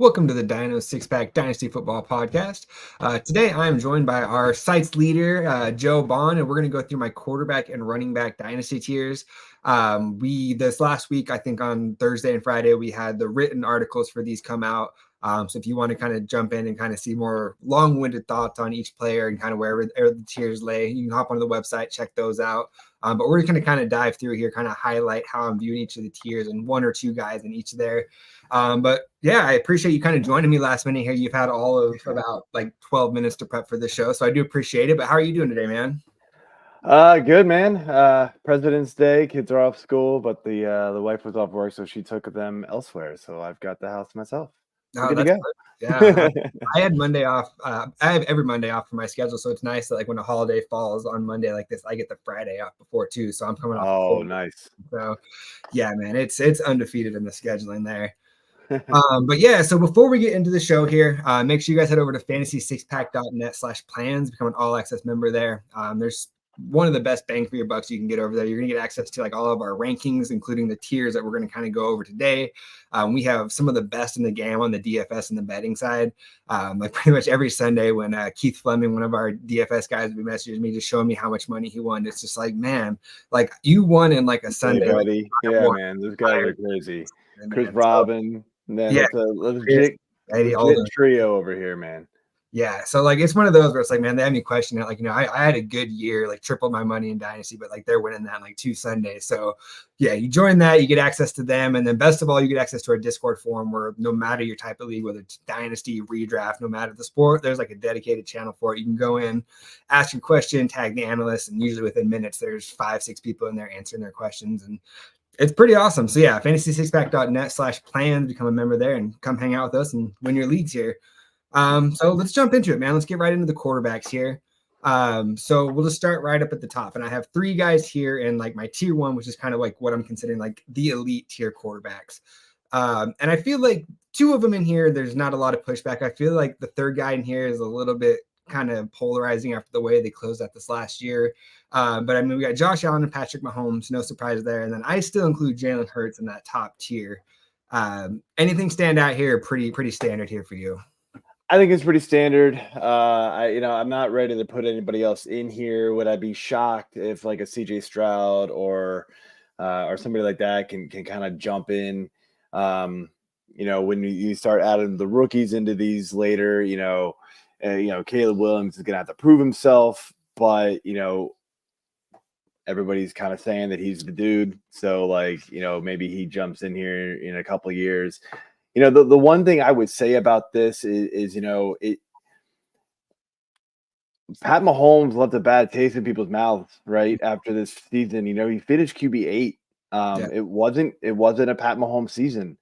Welcome to the Dyno Six Pack Dynasty Football Podcast. Today I am joined by our site's leader, Joe Bond, and we're going to go through my quarterback and running back dynasty tiers. This last week, I think on Thursday and Friday, we had the written articles for these come out. So if you want to kind of jump in and kind of see more long-winded thoughts on each player and kind of wherever the tiers lay, you can hop onto the website, check those out. But we're going to kind of dive through here, kind of highlight how I'm viewing each of the tiers and one or two guys in each there. But yeah, I appreciate you kind of joining me last minute here. You've had all of about like 12 minutes to prep for the show, so I do appreciate it. But how are you doing today, man? Good, man. President's Day, kids are off school, but the wife was off work, so she took them elsewhere. So I've got the house to myself. Oh, that's good. Yeah, I had Monday off. I have every Monday off for my schedule, so it's nice that like when a holiday falls on Monday like this, I get the Friday off before too. So I'm coming off. Oh, nice. So yeah, man, it's undefeated in the scheduling there. But yeah, so before we get into the show here, make sure you guys head over to fantasy6pack.net/plans, become an all access member there. There's one of the best bang for your bucks you can get over there. You're going to get access to like all of our rankings, including the tiers that we're going to kind of go over today. We have some of the best in the game on the DFS and the betting side. Like pretty much every Sunday when Keith Fleming, one of our DFS guys, would message me just showing me how much money he won. It's just like, man, like you won in like a Sunday. Hey, buddy. Yeah, man, those guys are crazy. Chris Robin. Man, yeah, legit trio over here, man. Yeah, so like it's one of those where it's like, man, they had me questioning it. Like, I had a good year, like tripled my money in Dynasty, but like they're winning that in like 2 Sundays. So yeah, you join that, you get access to them, and then best of all, you get access to our Discord forum where no matter your type of league, whether it's Dynasty, redraft, no matter the sport, there's like a dedicated channel for it. You can go in, ask your question, tag the analyst, and usually within minutes, there's 5-6 people in there answering their questions, and it's pretty awesome. So yeah, fantasy6pack.net/plans, become a member there and come hang out with us and win your leagues here. So let's jump into it, man. Let's get right into the quarterbacks here. So we'll just start right up at the top. And I have 3 guys here in like my tier 1, which is kind of like what I'm considering like the elite tier quarterbacks. And I feel like 2 of them in here, there's not a lot of pushback. I feel like the 3rd guy in here is a little bit kind of polarizing after the way they closed out this last year. But I mean, we got Josh Allen and Patrick Mahomes, no surprise there. And then I still include Jalen Hurts in that top tier. Anything stand out here? Pretty standard here for you. I think it's pretty standard. I'm not ready to put anybody else in here. Would I be shocked if like a CJ Stroud or somebody like that can kind of jump in? When you start adding the rookies into these later, Caleb Williams is gonna have to prove himself, but everybody's kind of saying that he's the dude. So maybe he jumps in here in a couple of years. The one thing I would say about this is Pat Mahomes left a bad taste in people's mouths right after this season. He finished QB 8. It wasn't a Pat Mahomes season.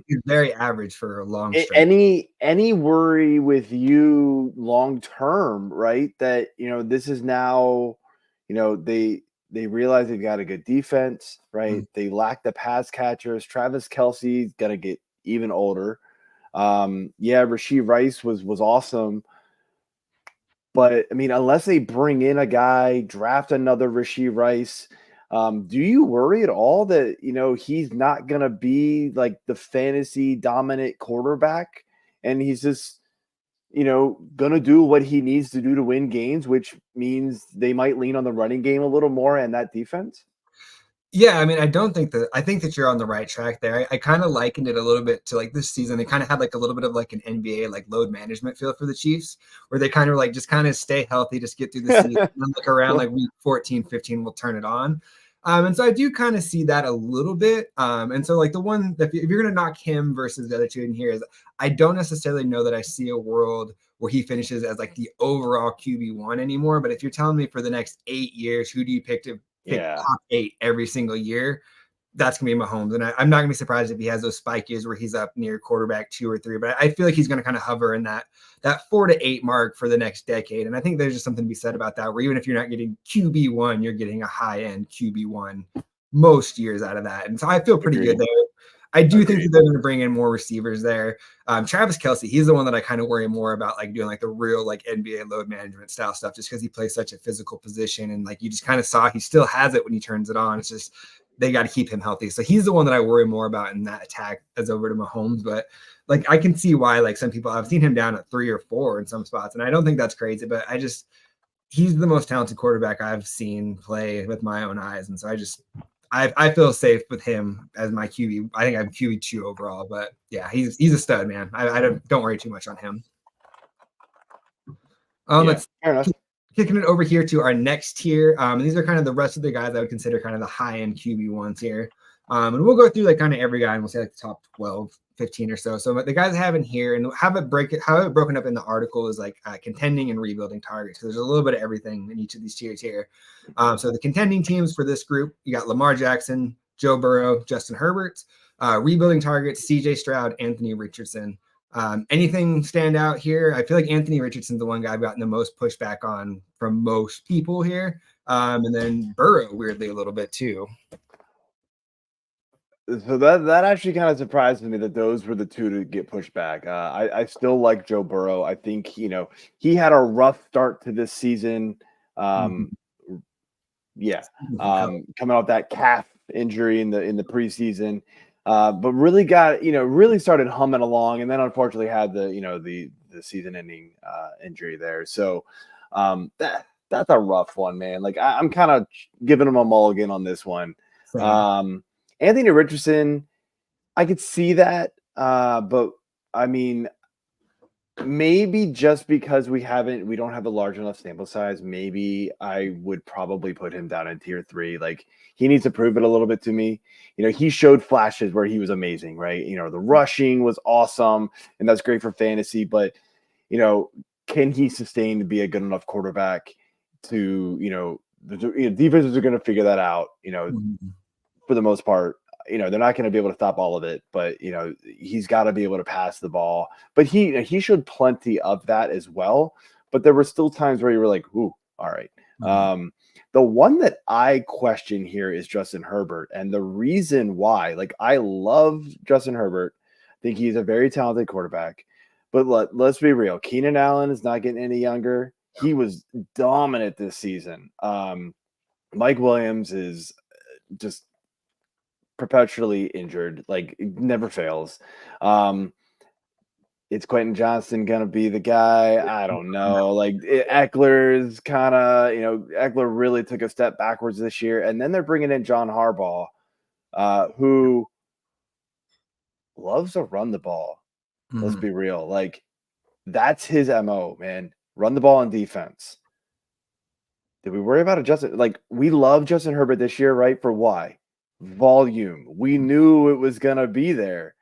He's very average for a long stretch. Any worry with you long term, right? That this is now, they realize they've got a good defense, right? Mm-hmm. They lack the pass catchers. Travis Kelce's gonna get even older. Rashee Rice was awesome. But I mean, unless they bring in a guy, draft another Rashee Rice, do you worry at all that he's not gonna be like the fantasy dominant quarterback and he's just gonna do what he needs to do to win games, which means they might lean on the running game a little more and that defense? Yeah, I mean, I think that you're on the right track there. I kind of likened it a little bit to like this season. They kind of had like a little bit of like an NBA like load management feel for the Chiefs, where they kind of like just kind of stay healthy, just get through the season, and then like around like week 14, 15, we'll turn it on. And so I do kind of see that a little bit. And so like the one, if you're going to knock him versus the other 2 in here, is I don't necessarily know that I see a world where he finishes as like the overall QB1 anymore. But if you're telling me for the next 8 years, who do you pick to top 8 every single year, that's going to be Mahomes. And I'm not going to be surprised if he has those spike years where he's up near quarterback 2 or 3. But I feel like he's going to kind of hover in that 4 to 8 mark for the next decade. And I think there's just something to be said about that, where even if you're not getting QB1, you're getting a high-end QB1 most years out of that. And so I feel pretty good there. I do think that they're going to bring in more receivers there. Travis Kelce, he's the one that I kind of worry more about, like doing like the real like NBA load management style stuff, just because he plays such a physical position. And like you just kind of saw he still has it when he turns it on. It's just they got to keep him healthy. So he's the one that I worry more about in that attack as over to Mahomes. But like, I can see why, like, some people, I've seen him down at 3 or 4 in some spots, and I don't think that's crazy, but he's the most talented quarterback I've seen play with my own eyes. And so I feel safe with him as my QB. I think I'm QB2 overall, but yeah, he's a stud, man. I don't worry too much on him. Let's kicking it over here to our next tier. And these are kind of the rest of the guys I would consider kind of the high-end QB ones here. And we'll go through like kind of every guy, and we'll say like the top 12, 15 or so. So the guys I have in here, and how it broken up in the article is like contending and rebuilding targets. So there's a little bit of everything in each of these tiers here. So the contending teams for this group, you got Lamar Jackson, Joe Burrow, Justin Herbert. Rebuilding targets, CJ Stroud, Anthony Richardson. Anything stand out here? I feel like Anthony Richardson's the one guy I've gotten the most pushback on from most people here. And then Burrow, weirdly, a little bit too. So that actually kind of surprised me that those were the two to get pushed back. I still like Joe Burrow. I think, he had a rough start to this season. Coming off that calf injury in the preseason. But really really started humming along, and then unfortunately had the season-ending injury there. So that's a rough one, man. Like I'm kind of giving him a mulligan on this one. Anthony Richardson, I could see that, but I mean, maybe just because we don't have a large enough sample size, maybe I would probably put him down in tier 3. Like he needs to prove it a little bit to me. He showed flashes where he was amazing, right? The rushing was awesome, and that's great for fantasy, but can he sustain to be a good enough quarterback to, the defenses are going to figure that out, for the most part. They're not going to be able to stop all of it, but he's got to be able to pass the ball. But he showed plenty of that as well. But there were still times where you were like, "Ooh, all right." The one that I question here is Justin Herbert, and the reason why, like, I love Justin Herbert. I think he's a very talented quarterback. But let's be real, Keenan Allen is not getting any younger. He was dominant this season. Mike Williams is just perpetually injured, like it never fails. It's Quentin Johnston gonna be the guy? I don't know. Like Eckler's kind of, Eckler really took a step backwards this year, and then they're bringing in John Harbaugh, who loves to run the ball. Let's be real. Like that's his MO, man. Run the ball on defense. Did we worry about Justin? Like we love Justin Herbert this year, right? For why? Volume. We knew it was gonna be there.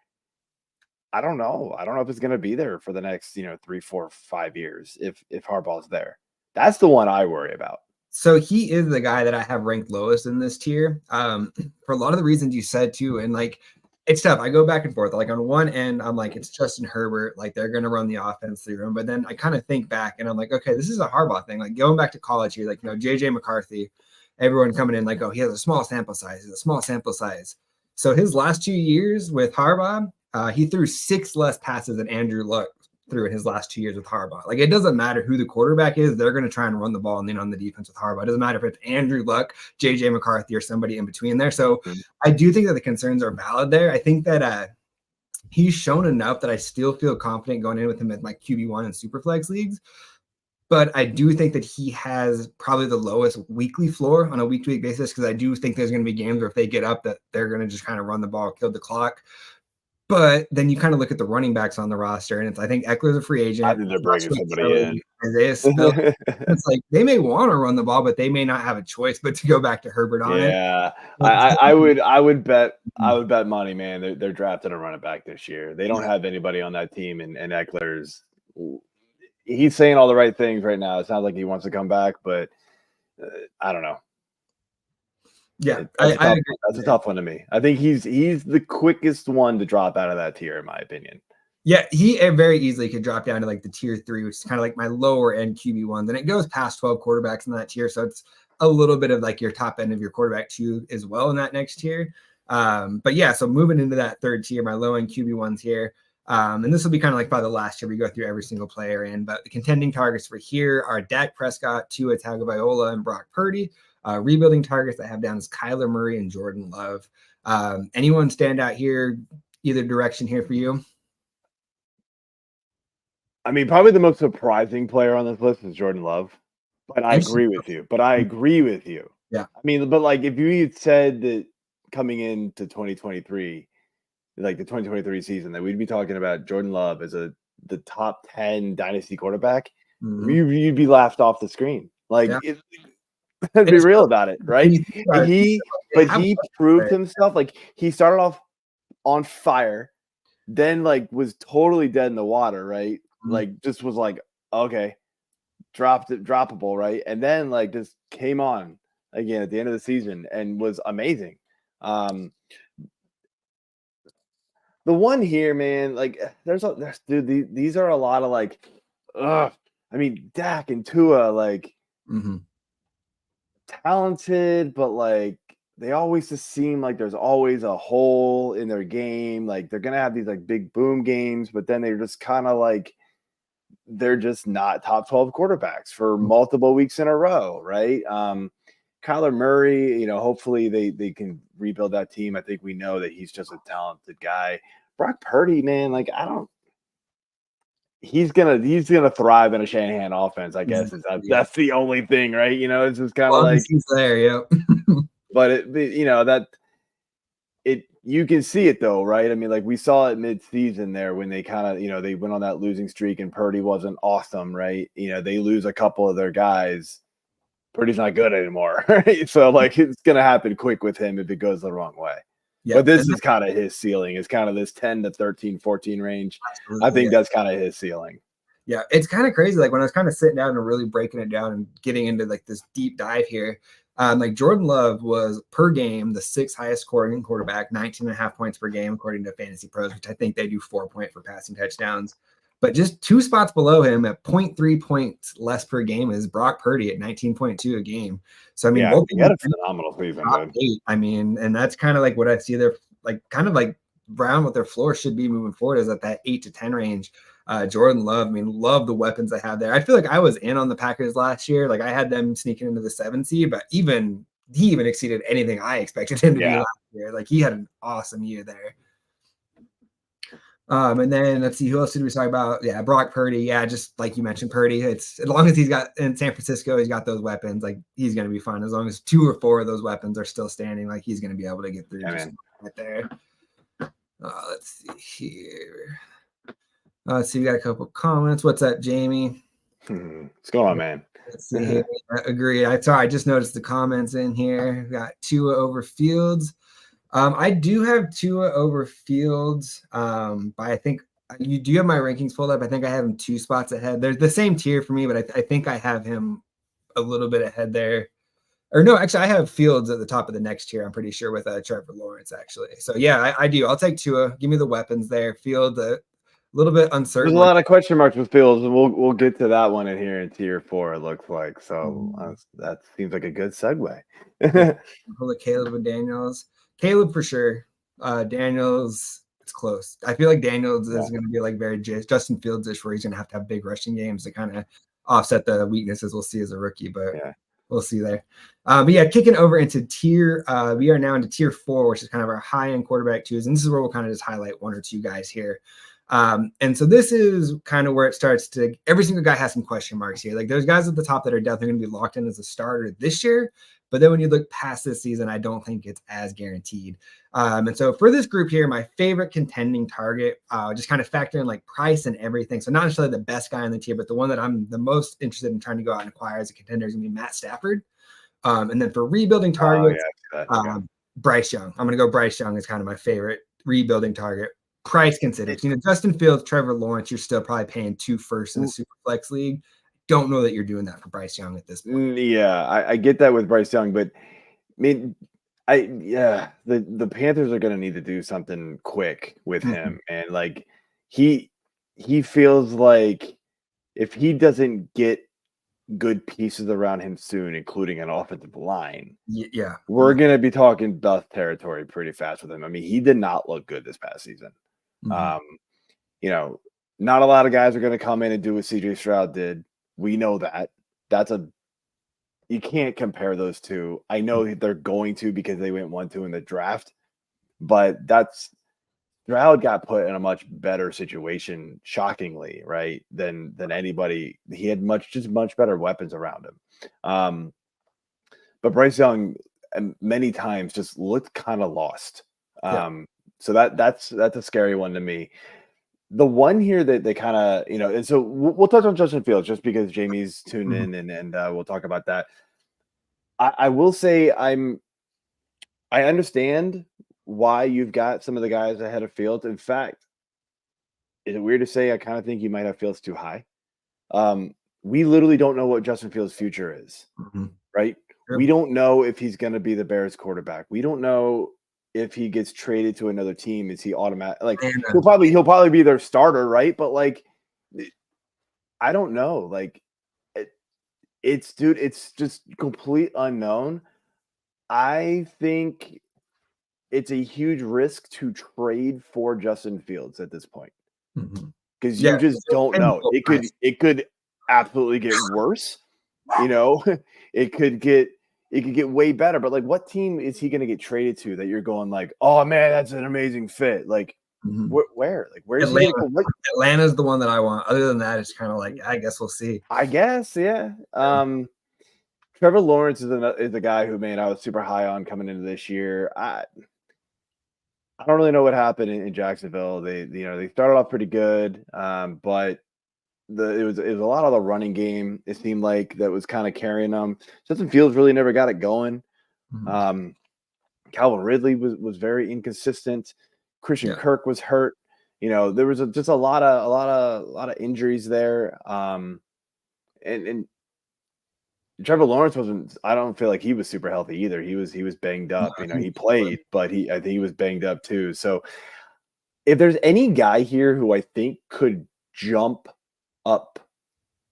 I don't know if it's gonna be there for the next 3, 4, 5 years if Harbaugh's there. That's the one I worry about. So he is the guy that I have ranked lowest in this tier, for a lot of the reasons you said too. And like it's tough. I go back and forth. Like on one end, I'm like, it's Justin Herbert, like they're gonna run the offense through him. But then I kind of think back and I'm like, okay, this is a Harbaugh thing. Like going back to college here, like JJ McCarthy. Everyone coming in like, oh, he has a small sample size. He's a small sample size. So his last 2 years with Harbaugh, he threw 6 less passes than Andrew Luck threw in his last 2 years with Harbaugh. Like it doesn't matter who the quarterback is, they're going to try and run the ball and then on the defense with Harbaugh. It doesn't matter if it's Andrew Luck, JJ McCarthy, or somebody in between there. So I do think that the concerns are valid there. I think that he's shown enough that I still feel confident going in with him at my QB1 and Superflex leagues. But I do think that he has probably the lowest weekly floor on a week-to-week basis because I do think there's going to be games where if they get up that they're going to just kind of run the ball, kill the clock. But then you kind of look at the running backs on the roster, and I think Eckler's a free agent. I think they're bringing somebody in. It's like they may want to run the ball, but they may not have a choice but to go back to Herbert on it. Yeah, I would bet money, man. They're drafting a running back this year. They don't have anybody on that team, and Eckler's. He's saying all the right things right now. It sounds like he wants to come back, but I don't know. Yeah, that's a tough one to me. I think he's the quickest one to drop out of that tier, in my opinion. Yeah, he very easily could drop down to like the tier 3, which is kind of like my lower end QB1. Then it goes past 12 quarterbacks in that tier, so it's a little bit of like your top end of your quarterback 2 as well in that next tier. But yeah, so moving into that third tier, my low end QB1s here. And this will be kind of like by the last year we go through every single player in, but the contending targets for here are Dak Prescott, Tua Tagovailoa, and Brock Purdy. Rebuilding targets I have down is Kyler Murray and Jordan Love. Anyone stand out here, either direction here for you? I mean, probably the most surprising player on this list is Jordan Love. But I agree with you. Yeah. I mean, but like if you had said that coming into 2023, like the 2023 season, that we'd be talking about Jordan Love as the top 10 dynasty quarterback, you'd be laughed off the screen. Like, let's be real about it, right? He proved himself. Like, he started off on fire, then like was totally dead in the water, right? Like, just was like, okay, droppable, right? And then like just came on again at the end of the season and was amazing. The one here, man, like dude, these are a lot of like, I mean, Dak and Tua, like talented, but like they always just seem like there's always a hole in their game. Like they're gonna have these like big boom games, but then they're just kind of like they're just not top 12 quarterbacks for multiple weeks in a row, right? Kyler Murray, hopefully they can rebuild that team. I think we know that he's just a talented guy. Brock Purdy, man, like he's gonna thrive in a Shanahan offense, I guess. That's the only thing, right? It's just kind of like he's there, yeah. But you can see it though, right? I mean, like we saw it mid-season there when they kind of, they went on that losing streak and Purdy wasn't awesome, right? They lose a couple of their guys. Purdy's not good anymore, right? So like it's gonna happen quick with him if it goes the wrong way. Yeah. But this is kind of his ceiling. It's kind of this 10 to 13, 14 range. I think that's kind of his ceiling. Yeah, it's kind of crazy. Like when I was kind of sitting down and really breaking it down and getting into like this deep dive here, like Jordan Love was per game the 6th highest scoring quarterback, 19.5 points per game according to Fantasy Pros, which I think they do 4 point for passing touchdowns. But just 2 spots below him at 0.3 points less per game is Brock Purdy at 19.2 a game. So I mean, he had a phenomenal season. I mean, and that's kind of like what I see there, like kind of like Brown what their floor should be moving forward is at that 8 to 10 range. Jordan Love, I mean, love the weapons I have there. I feel like I was in on the Packers last year. Like I had them sneaking into the 7 seed, but he even exceeded anything I expected him to be last year. Like he had an awesome year there. And then let's see, who else did we talk about? Yeah, Brock Purdy. Yeah, just like you mentioned, Purdy. It's as long as he's got in San Francisco, he's got those weapons. Like he's going to be fun as long as 2 or 4 of those weapons are still standing. Like he's going to be able to get through just right there. Let's see here. Let's see, we got a couple comments. What's up, Jamie? What's going on, man? Let's see here. Agree. I just noticed the comments in here. We got Tua over Fields. I do have Tua over Fields, but I think you do have my rankings pulled up. I think I have him 2 spots ahead. They're the same tier for me, but I think I have him a little bit ahead there. Or no, actually, I have Fields at the top of the next tier. I'm pretty sure with Trevor Lawrence, actually. So yeah, I do. I'll take Tua. Give me the weapons there. Fields a little bit uncertain. There's a lot of question marks with Fields, and we'll get to that one in here in tier 4. It looks like so. That seems like a good segue. Pull Caleb and Daniels. Caleb for sure. Daniels, it's close. I feel like Daniels is going to be like very Justin Fields-ish, where he's going to have big rushing games to kind of offset the weaknesses we'll see as a rookie, but we'll see there. But yeah, kicking over into tier, we are now into tier 4, which is kind of our high-end quarterback twos, and this is where we'll kind of just highlight 1 or 2 guys here. And so this is kind of where it starts to, every single guy has some question marks here. Like there's guys at the top that are definitely going to be locked in as a starter this year. But then when you look past this season, I don't think it's as guaranteed. And so for this group here, my favorite contending target, just kind of factor in like price and everything. So not necessarily the best guy on the tier, but the one that I'm the most interested in trying to go out and acquire as a contender is going to be Matt Stafford. And then for rebuilding targets, Bryce Young. I'm going to go Bryce Young as kind of my favorite rebuilding target. Price considered. Justin Fields, Trevor Lawrence, you're still probably paying 2 firsts in the super flex league. Don't know that you're doing that for Bryce Young at this point. Yeah, I get that with Bryce Young, but I mean, the Panthers are going to need to do something quick with him, and like he feels like if he doesn't get good pieces around him soon, including an offensive line, we're going to be talking dust territory pretty fast with him. I mean, he did not look good this past season. Not a lot of guys are going to come in and do what CJ Stroud did. We know that. That's a you can't compare those two. I know they're going to because they went 1-2 in the draft, but Stroud got put in a much better situation, shockingly, right? Than anybody. He had much better weapons around him. But Bryce Young many times just looked kind of lost. So that's a scary one to me. The one here that they kind of, and so we'll touch on Justin Fields just because Jamie's tuned in and we'll talk about that. I will say I understand why you've got some of the guys ahead of Fields. In fact, is it weird to say I kind of think you might have Fields too high? We literally don't know what Justin Fields' future is, right? Sure. We don't know if he's going to be the Bears quarterback. We don't know if he gets traded to another team. Is he automatic? Like he'll probably be their starter, right? But like, I don't know. Like, it's just complete unknown. I think it's a huge risk to trade for Justin Fields at this point because you just don't know. It could absolutely get worse. It could get way better. But like, what team is he going to get traded to that you're going like, oh man, that's an amazing fit? Like, where? Like, where's Atlanta? Atlanta's the one that I want. Other than that, it's kind of like, I guess we'll see. I guess, yeah. Trevor Lawrence is the guy who, man, I was super high on coming into this year. I don't really know what happened in Jacksonville. They started off pretty good, but it was a lot of the running game. It seemed like that was kind of carrying them. Justin Fields really never got it going. Calvin Ridley was very inconsistent. Christian Kirk was hurt. There was just a lot of injuries there. And Trevor Lawrence wasn't. I don't feel like he was super healthy either. He was banged up. He played, but I think he was banged up too. So if there's any guy here who I think could jump up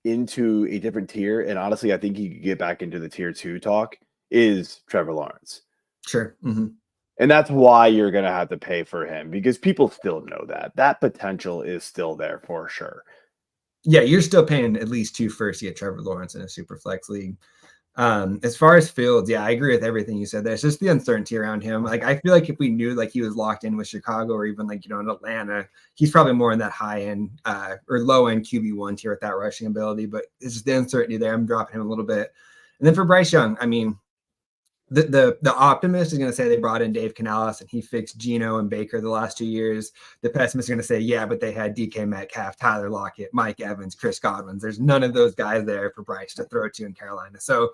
into a different tier, and honestly, I think he could get back into the tier 2 talk, is Trevor Lawrence. Sure. And that's why you're going to have to pay for him, because people still know that potential is still there for sure. Yeah, you're still paying at least 2 first to get Trevor Lawrence in a super flex league. As far as Fields, I agree with everything you said there. It's just the uncertainty around him. Like, I feel like if we knew like he was locked in with Chicago or even like, in Atlanta, he's probably more in that high end or low end QB1 tier with that rushing ability. But it's just the uncertainty there. I'm dropping him a little bit. And then for Bryce Young, I mean, the optimist is going to say they brought in Dave Canales and he fixed Geno and Baker the last 2 years. The pessimist is going to say, yeah, but they had DK Metcalf, Tyler Lockett, Mike Evans, Chris Godwin. There's none of those guys there for Bryce to throw to in Carolina. So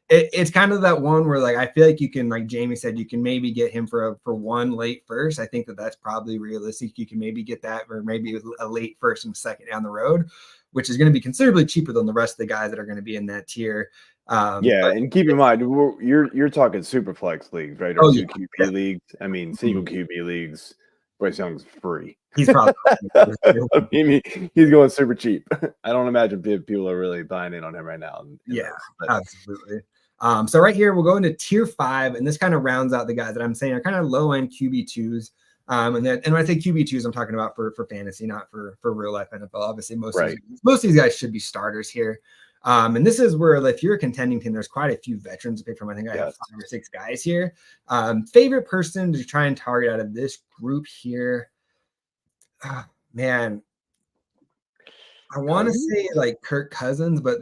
it's kind of that one where, like, I feel like you can, like Jamie said, you can maybe get him for one late first. I think that's probably realistic. You can maybe get that, or maybe a late first and second down the road, which is going to be considerably cheaper than the rest of the guys that are going to be in that tier. And keep in mind, you're talking super flex leagues, right? Or two QB leagues. I mean, single QB leagues. Bryce Young's free. He's probably. I mean, he's going super cheap. I don't imagine people are really buying in on him right now. Absolutely. So right here we'll go into tier 5, and this kind of rounds out the guys that I'm saying are kind of low end QB2s. And when I say QB2s, I'm talking about for fantasy, not for real life NFL. Obviously, most of these guys should be starters here. And this is where, if you're a contending team, there's quite a few veterans to pick from. I think I have 5 or 6 guys here. Favorite person to try and target out of this group here, man, I want to say like Kirk Cousins, but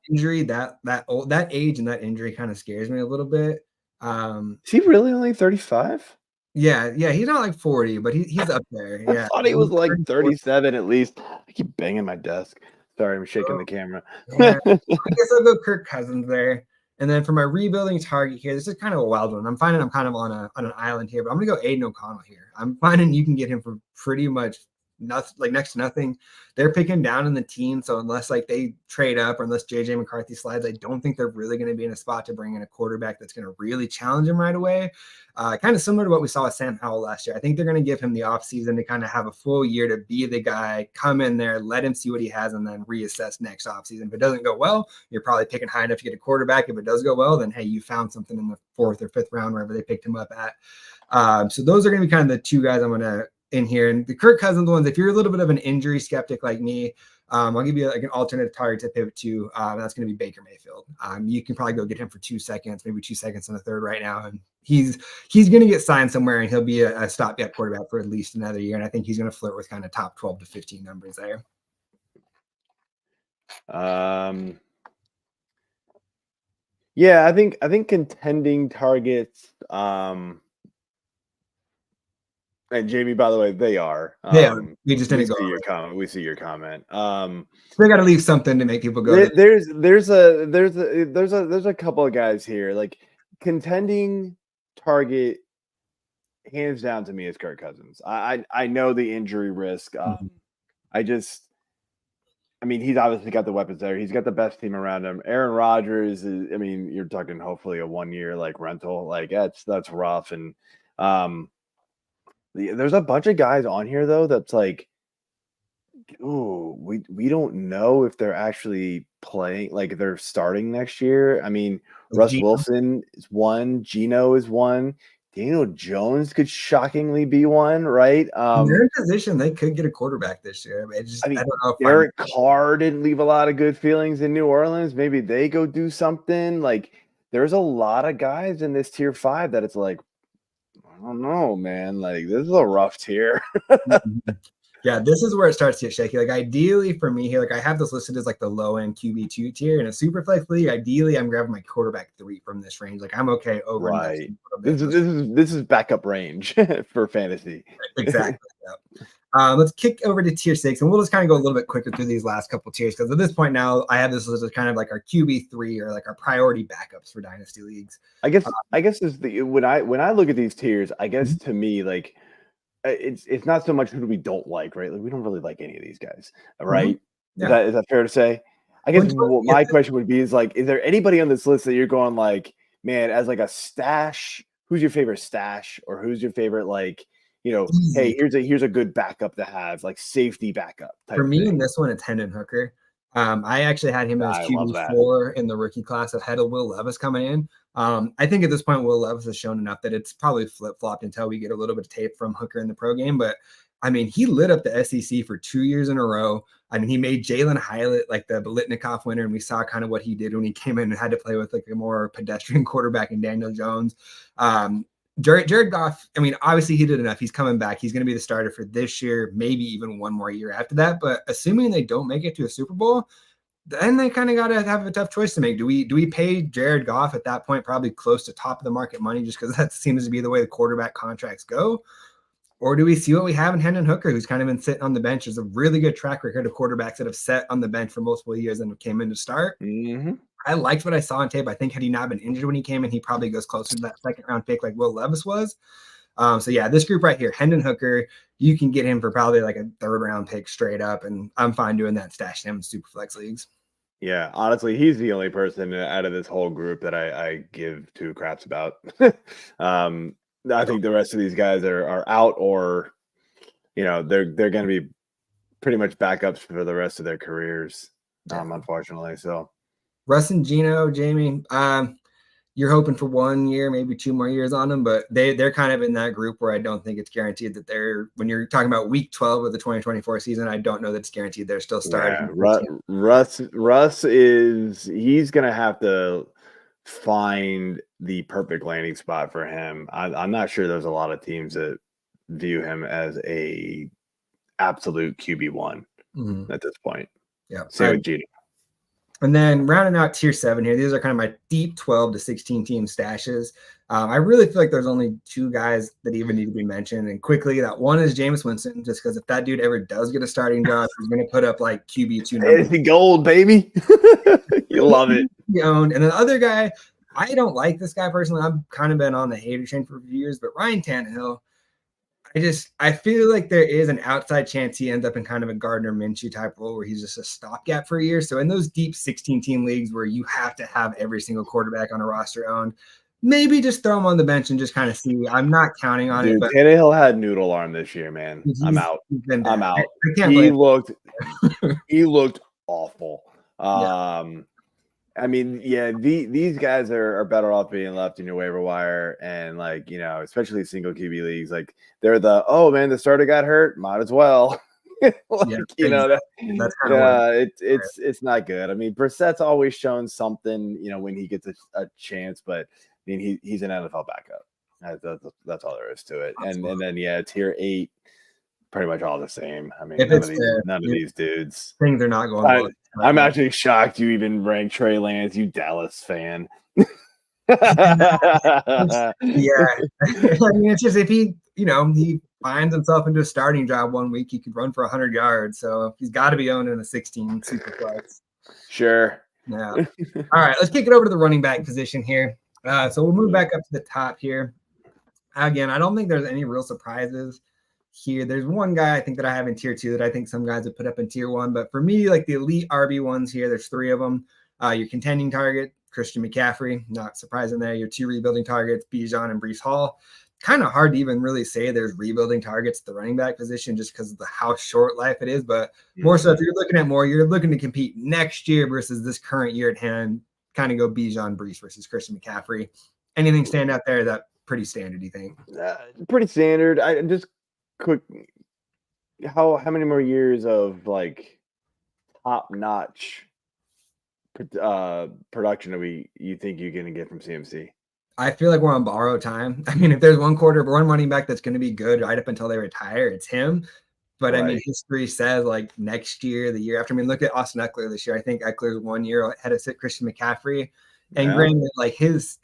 injury, that age and that injury kind of scares me a little bit. Is he really only 35? Yeah, he's not like 40, but he's up there. Yeah, I thought he was like 37 at least. I keep banging my desk. Sorry, I'm shaking the camera. I guess I'll go Kirk Cousins there. And then for my rebuilding target here, this is kind of a wild one. I'm finding I'm kind of on an island here, but I'm going to go Aiden O'Connell here. I'm finding you can get him for pretty much nothing, like next to nothing. They're picking down in the team, so unless like they trade up or unless JJ McCarthy slides, I don't think they're really going to be in a spot to bring in a quarterback that's going to really challenge him right away. Kind of similar to what we saw with Sam Howell last year. I think they're going to give him the offseason to kind of have a full year to be the guy, come in there, let him see what he has, and then reassess next offseason. If it doesn't go well, you're probably picking high enough to get a quarterback. If it does go well, then hey, you found something in the 4th or 5th round, wherever they picked him up at. So those are going to be kind of the 2 guys I'm going to in here. And the Kirk Cousins ones, if you're a little bit of an injury skeptic like me, I'll give you like an alternative target to pivot to. That's going to be Baker Mayfield. You can probably go get him for 2 seconds, maybe 2 seconds in the third right now. And he's going to get signed somewhere, and he'll be a stopgap quarterback for at least another year. And I think he's going to flirt with kind of top 12 to 15 numbers there. Yeah, I think contending targets. And Jamie, by the way, they are. We just didn't go. Your comment. We see your comment. They got to leave something to make people go. There's a couple of guys here. Like contending target, hands down to me is Kirk Cousins. I know the injury risk. I mean, he's obviously got the weapons there. He's got the best team around him. Aaron Rodgers is. I mean, you're talking hopefully a 1 year like rental. Like that's rough. And there's a bunch of guys on here though that's like, ooh, we don't know if they're actually playing, like they're starting next year. I mean, Russ Wilson is one, Geno is one, Daniel Jones could shockingly be one, right? They're in position they could get a quarterback this year. I don't know. Derek Carr didn't leave a lot of good feelings in New Orleans. Maybe they go do something. Like there's a lot of guys in this tier 5 that it's like, I don't know, man. Like this is a rough tier. Yeah, this is where it starts to get shaky. Like ideally for me here, like I have this listed as like the low end QB2 tier in a super flex league. Ideally, I'm grabbing my quarterback 3 from this range. Like I'm okay over. Right. This is backup range for fantasy. Exactly. Yep. Let's kick over to tier 6, and we'll just kind of go a little bit quicker through these last couple tiers because at this point now I have this as kind of like our QB3 or like our priority backups for dynasty leagues. I guess is the when I look at these tiers, I guess to me like it's not so much who we don't like, right? Like we don't really like any of these guys, right? Yeah. Is that fair to say? I guess my question would be is like, is there anybody on this list that you're going like, man, as like a stash? Who's your favorite stash, or who's your favorite like? You know, hey, here's a good backup to have, like safety backup. For me, in this one, it's Hendon Hooker. I actually had him as QB4 in the rookie class ahead of Will Levis coming in. I think at this point, Will Levis has shown enough that it's probably flip-flopped until we get a little bit of tape from Hooker in the pro game. But, I mean, he lit up the SEC for 2 years in a row. I mean, he made Jalen Hyatt like the Biletnikoff winner, and we saw kind of what he did when he came in and had to play with like a more pedestrian quarterback in Daniel Jones. Jared Goff, I mean, obviously he did enough. He's coming back. He's going to be the starter for this year, maybe even one more year after that. But assuming they don't make it to a Super Bowl, then they kind of got to have a tough choice to make. Do we pay Jared Goff at that point probably close to top of the market money just because that seems to be the way the quarterback contracts go? Or do we see what we have in Hendon Hooker, who's kind of been sitting on the bench? There's a really good track record of quarterbacks that have sat on the bench for multiple years and came in to start. Mm-hmm. I liked what I saw on tape. I think had he not been injured when he came in, he probably goes closer to that second round pick like Will Levis was. So yeah, this group right here, Hendon Hooker, you can get him for probably like a third round pick straight up. And I'm fine doing that, stashing him in super flex leagues. Yeah, honestly, he's the only person out of this whole group that I give 2 craps about. I think the rest of these guys are out, or you know, they're going to be pretty much backups for the rest of their careers, unfortunately. So Russ and Geno, Jamie, you're hoping for 1 year, maybe 2 more years on them, but they're kind of in that group where I don't think it's guaranteed that they're, when you're talking about week 12 of the 2024 season, I don't know that it's guaranteed they're still starting. Yeah, Russ he's going to have to find the perfect landing spot for him. I'm not sure there's a lot of teams that view him as a absolute QB1 at this point. Yeah. Same with Geno. And then rounding out tier 7 here, these are kind of my deep 12 to 16 team stashes. I really feel like there's only 2 guys that even need to be mentioned. And quickly, that one is Jameis Winston, just because if that dude ever does get a starting job, he's going to put up like QB2 numbers. It's gold, baby. You love it. And then the other guy, I don't like this guy personally. I've kind of been on the hater train for a few years, but Ryan Tannehill, I feel like there is an outside chance he ends up in kind of a Gardner Minshew type role where he's just a stopgap for a year. So in those deep 16-team leagues where you have to have every single quarterback on a roster owned, maybe just throw him on the bench and just kind of see. I'm not counting on it. But Tannehill had noodle arm this year, man. I'm out. I'm out. He looked awful. I mean, yeah, these guys are better off being left in your waiver wire, and like, you know, especially single QB leagues, like they're the, oh man, the starter got hurt, might as well. That's kind of it's not good. I mean, Brissett's always shown something, when he gets a chance, but I mean, he's an NFL backup. That's all there is to it. And then tier 8, pretty much all the same. I mean, none of these dudes. Things are not going well. I'm actually shocked you even ranked Trey Lance, you Dallas fan. I mean, it's just if he finds himself into a starting job one week, he could run for 100 yards. So he's got to be owned in a 16 super flex. Sure. Yeah. All right, let's kick it over to the running back position here. So we'll move back up to the top here. Again, I don't think there's any real surprises here. There's one guy I think that I have in tier 2 that I think some guys would put up in tier 1, but for me, like the elite RB ones here, there's 3 of them. Your contending target, Christian McCaffrey, not surprising there. Your 2 rebuilding targets, Bijan and Breece Hall. Kind of hard to even really say there's rebuilding targets at the running back position just because of how short life it is. But more so, if you're looking to compete next year versus this current year at hand, kind of go Bijan, Breece versus Christian McCaffrey. Anything stand out there that pretty standard, do you think? Pretty standard. I just quick. How many more years of like top notch production you think you're going to get from CMC? I feel like we're on borrowed time. I mean, if there's one running back that's going to be good right up until they retire, it's him. But right. I mean, history says like next year, the year after. I mean, look at Austin Eckler this year. I think Eckler's 1 year ahead of Christian McCaffrey. And granted, like his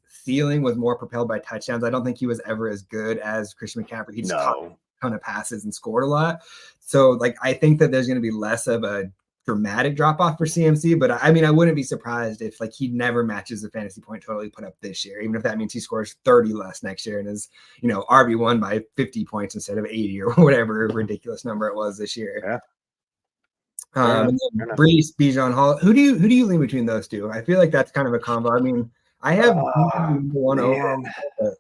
ceiling was more propelled by touchdowns. I don't think he was ever as good as Christian McCaffrey. He just caught a ton of passes and scored a lot. So like, I think that there's going to be less of a dramatic drop off for CMC, but I mean, I wouldn't be surprised if like he never matches the fantasy point total he put up this year, even if that means he scores 30 less next year and is, RB1 by 50 points instead of 80 or whatever ridiculous number it was this year. Yeah. Breece, Bijan, Hall. Who do you lean between those two? I feel like that's kind of a combo. I mean, I have one over.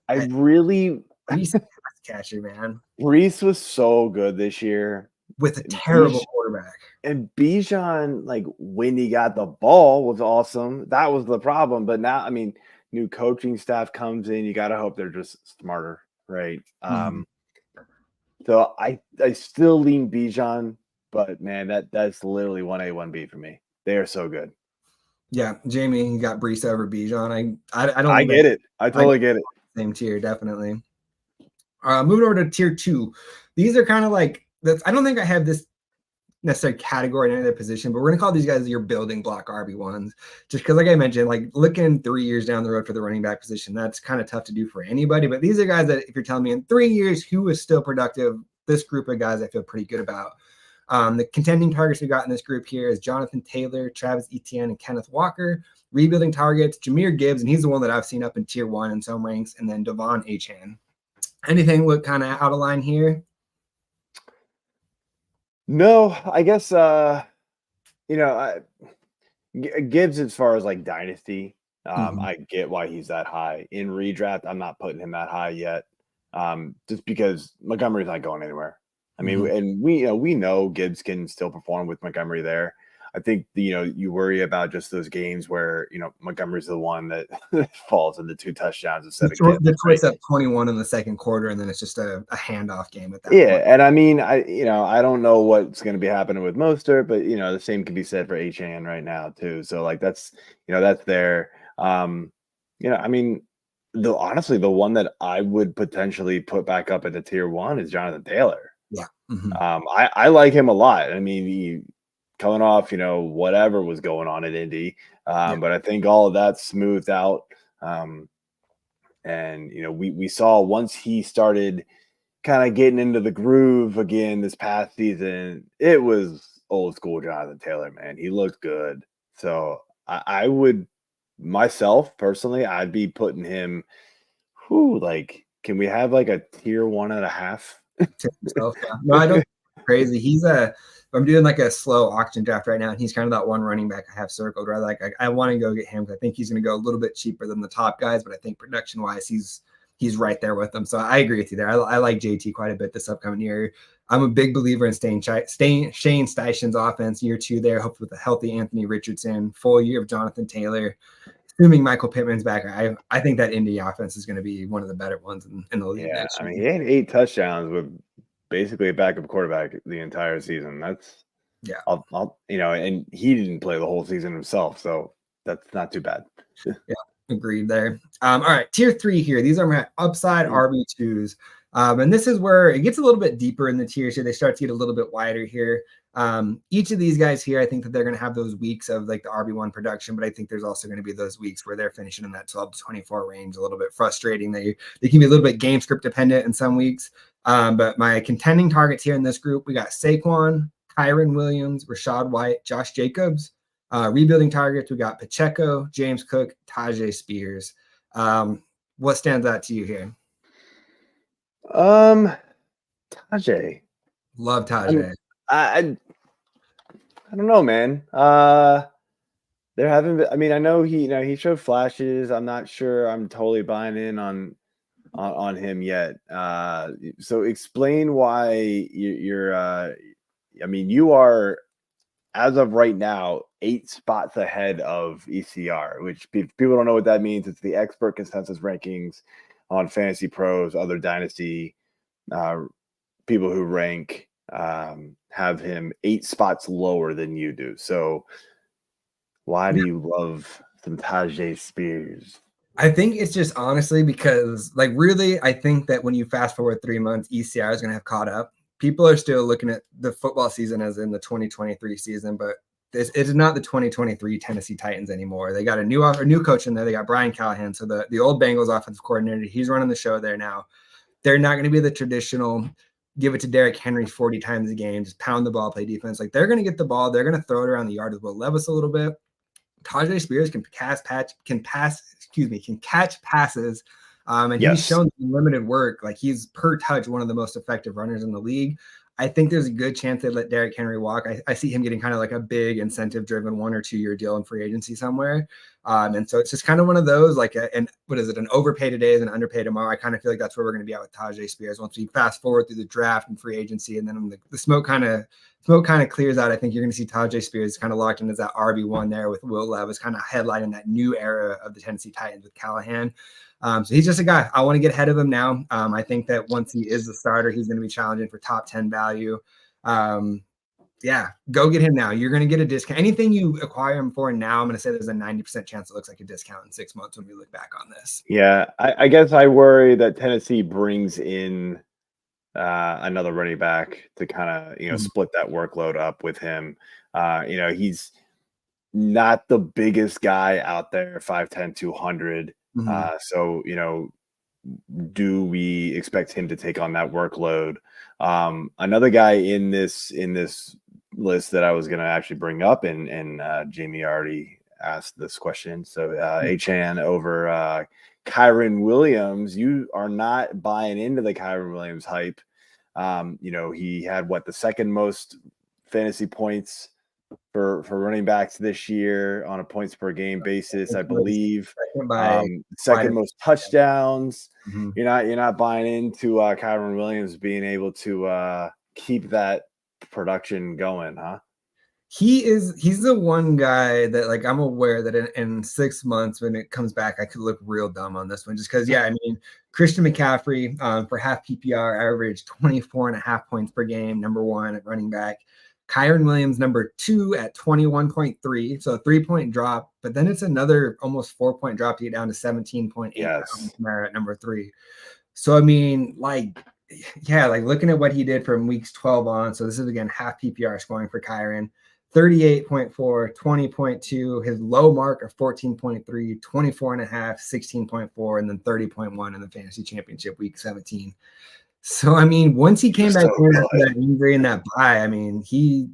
Breece catcher, man. Breece was so good this year with a terrible quarterback. And Bijan, like when he got the ball, was awesome. That was the problem. But now, I mean, new coaching staff comes in. You got to hope they're just smarter, right? So I still lean Bijan, but man, that's literally 1A, 1B for me. They are so good. Yeah, Jamie, you got Breece over Bijan. I don't. I get it. I totally get it. Same tier, definitely. Moving over to tier 2. These are kind of like I don't think I have this necessary category in any other position, but we're going to call these guys your building block RB1s, just because, like I mentioned, like looking 3 years down the road for the running back position, that's kind of tough to do for anybody. But these are guys that if you're telling me in 3 years who is still productive, this group of guys I feel pretty good about. The contending targets we got in this group here is Jonathan Taylor, Travis Etienne, and Kenneth Walker. Rebuilding targets, Jahmyr Gibbs, and he's the one that I've seen up in tier 1 in some ranks, and then Devon Achane. Anything look kind of out of line here? No, I guess Gibbs as far as like dynasty, I get why he's that high. In redraft, I'm not putting him that high yet, just because Montgomery's not going anywhere. I mean, and we know Gibbs can still perform with Montgomery there. I think you worry about just those games where Montgomery's the one that falls into 2 touchdowns instead of Gibbs. The twist up 21 in the second quarter, and then it's just a handoff game at that point. And I mean, I don't know what's going to be happening with Mostert, but the same can be said for Achane right now too. So like that's there. I mean, honestly, the one that I would potentially put back up at the tier 1 is Jonathan Taylor. Yeah, I like him a lot. I mean, coming off, whatever was going on at Indy. But I think all of that smoothed out. And, we saw once he started kind of getting into the groove again this past season, it was old school Jonathan Taylor, man. He looked good. So I would myself personally, I'd be putting him, like, can we have like a tier 1.5? No, I don't. Crazy. I'm doing like a slow auction draft right now, and he's kind of that one running back I have circled. Right, I want to go get him because I think he's going to go a little bit cheaper than the top guys, but I think production wise, he's right there with them. So I agree with you there. I like JT quite a bit this upcoming year. I'm a big believer in Shane Steichen's offense year 2 there. Hopefully with a healthy Anthony Richardson, full year of Jonathan Taylor, assuming Michael Pittman's back. I think that Indy offense is going to be one of the better ones in the league. Yeah, I mean, he had 8 touchdowns with basically a backup quarterback the entire season. That's yeah. And he didn't play the whole season himself, so that's not too bad. Yeah, agreed there. All right, tier 3 here. These are my upside RB2s. And this is where it gets a little bit deeper in the tiers here. They start to get a little bit wider here. Each of these guys here, I think that they're going to have those weeks of like the RB1 production, but I think there's also going to be those weeks where they're finishing in that 12 to 24 range, a little bit frustrating. They can be a little bit game script dependent in some weeks. But my contending targets here in this group, we got Saquon, Kyren Williams, Rashad White, Josh Jacobs. Rebuilding targets, we got Pacheco, James Cook, Tajay Spears. What stands out to you here? Tajay. Love Tajay. I don't know, man. There haven't been. I mean, I know he showed flashes. I'm not sure I'm totally buying in on him yet. So explain why you're. I mean, you are, as of right now, 8 spots ahead of ECR, which people don't know what that means. It's the expert consensus rankings on Fantasy Pros, other Dynasty people who rank have him 8 spots lower than you do. So why do you love some Tajay Spears? I think it's just honestly because, like, really, I think that when you fast forward 3 months, ECR is going to have caught up. People are still looking at the football season as in the 2023 season, but it is not the 2023 Tennessee Titans anymore. They got a new coach in there. They got Brian Callahan. So the old Bengals offensive coordinator, he's running the show there now. They're not going to be the traditional give it to Derrick Henry 40 times a game, just pound the ball, play defense. Like, they're going to get the ball. They're going to throw it around the yard with Will Levis a little bit. Tajay Spears can catch passes. And he's shown limited work. Like, he's per touch one of the most effective runners in the league. I think there's a good chance they let Derrick Henry walk. I see him getting kind of like a big incentive-driven 1 or 2 year deal in free agency somewhere. And so it's just kind of one of those, like, an overpay today is an underpay tomorrow. I kind of feel like that's where we're going to be at with Tajay Spears once we fast forward through the draft and free agency, and then the smoke kind of clears out. I think you're going to see Tajay Spears kind of locked in as that RB1 there with Will Levis kind of headlining that new era of the Tennessee Titans with Callahan. So he's just a guy. I want to get ahead of him now. I think that once he is the starter, he's going to be challenging for top 10 value. Yeah, go get him now. You're going to get a discount. Anything you acquire him for now, I'm going to say there's a 90% chance it looks like a discount in 6 months when we look back on this. Yeah, I guess I worry that Tennessee brings in another running back to kind of, split that workload up with him. He's not the biggest guy out there, 5'10", 200. So, do we expect him to take on that workload? Another guy in this list that I was going to actually bring up, and Jamie already asked this question. So Achan over Kyren Williams, you are not buying into the Kyren Williams hype. He had the second most fantasy points for running backs this year on a points per game basis, I believe. Second most touchdowns. You're not buying into Kyren Williams being able to keep that production going, huh? He's the one guy that, like, I'm aware that in 6 months when it comes back, I could look real dumb on this one just because, Christian McCaffrey for half PPR averaged 24.5 points per game, number 1 at running back. Kyren Williams, number 2 at 21.3, so a 3-point drop, but then it's another almost 4-point drop to get down to 17.8 at number 3. So, looking at what he did from weeks 12 on, so this is, again, half PPR scoring for Kyren, 38.4, 20.2, his low mark of 14.3, 24.5, 16.4, and then 30.1 in the fantasy championship week 17. So, once he came back in after that injury and that bye, he